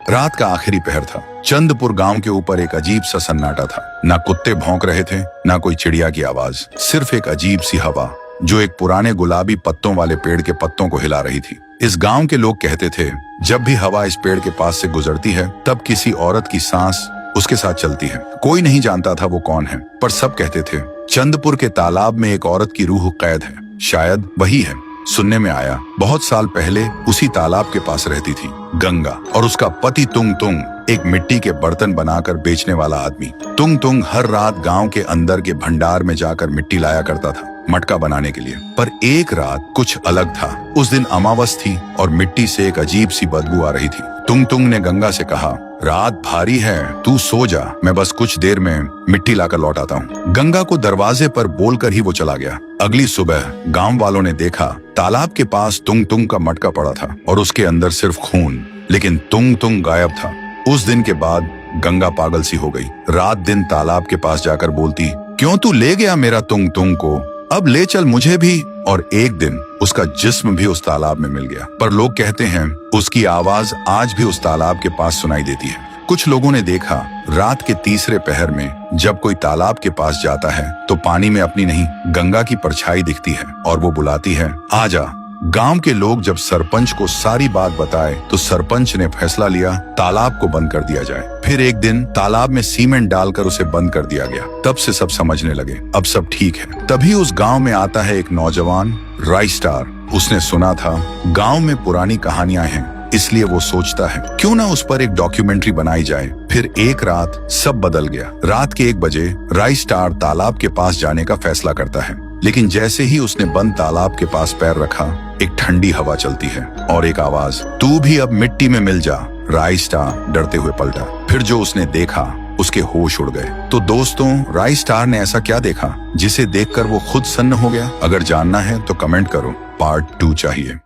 रात का आखिरी पहर था। चंदपुर गांव के ऊपर एक अजीब सा सन्नाटा था। ना कुत्ते भौंक रहे थे, ना कोई चिड़िया की आवाज, सिर्फ एक अजीब सी हवा जो एक पुराने गुलाबी पत्तों वाले पेड़ के पत्तों को हिला रही थी। इस गांव के लोग कहते थे, जब भी हवा इस पेड़ के पास से गुजरती है तब किसी औरत की सांस उसके साथ चलती है। कोई नहीं जानता था वो कौन है, पर सब कहते थे चंदपुर के तालाब में एक औरत की रूह कैद है, शायद वही है। सुनने में आया बहुत साल पहले उसी तालाब के पास रहती थी गंगा और उसका पति तुंग तुंग, एक मिट्टी के बर्तन बनाकर बेचने वाला आदमी। तुंग तुंग हर रात गांव के अंदर के भंडार में जाकर मिट्टी लाया करता था मटका बनाने के लिए। पर एक रात कुछ अलग था। उस दिन अमावस थी और मिट्टी से एक अजीब सी बदबू आ रही थी। तुंग तुंग ने गंगा से कहा, रात भारी है, तू सो जा, मैं बस कुछ देर में मिट्टी लाकर लौट आता हूँ। गंगा को दरवाजे पर बोलकर ही वो चला गया। अगली सुबह गांव वालों ने देखा तालाब के पास तुंग तुंग का मटका पड़ा था और उसके अंदर सिर्फ खून, लेकिन तुंग तुंग गायब था। उस दिन के बाद गंगा पागल सी हो गई। रात दिन तालाब के पास जाकर बोलती, क्यों तू ले गया मेरा तुंग तुंग को, अब ले चल मुझे भी। और एक दिन उसका जिस्म भी उस तालाब में मिल गया। पर लोग कहते हैं उसकी आवाज आज भी उस तालाब के पास सुनाई देती है। कुछ लोगों ने देखा रात के तीसरे पहर में जब कोई तालाब के पास जाता है तो पानी में अपनी नहीं गंगा की परछाई दिखती है और वो बुलाती है, आजा। गांव के लोग जब सरपंच को सारी बात बताए तो सरपंच ने फैसला लिया तालाब को बंद कर दिया जाए। फिर एक दिन तालाब में सीमेंट डालकर उसे बंद कर दिया गया। तब से सब समझने लगे अब सब ठीक है। तभी उस गांव में आता है एक नौजवान राई स्टार। उसने सुना था गांव में पुरानी कहानियां हैं, इसलिए वो सोचता है क्यों ना उस पर एक डॉक्यूमेंट्री बनाई जाए। फिर एक रात सब बदल गया। रात के 1 बजे राई स्टार तालाब के पास जाने का फैसला करता है, लेकिन जैसे ही उसने बंद तालाब के पास पैर रखा एक ठंडी हवा चलती है और एक आवाज, तू भी अब मिट्टी में मिल जा। राई स्टार डरते हुए पलटा। फिर जो उसने देखा उसके होश उड़ गए। तो दोस्तों, राई स्टार ने ऐसा क्या देखा जिसे देखकर वो खुद सन्न हो गया? अगर जानना है तो कमेंट करो, पार्ट 2 चाहिए।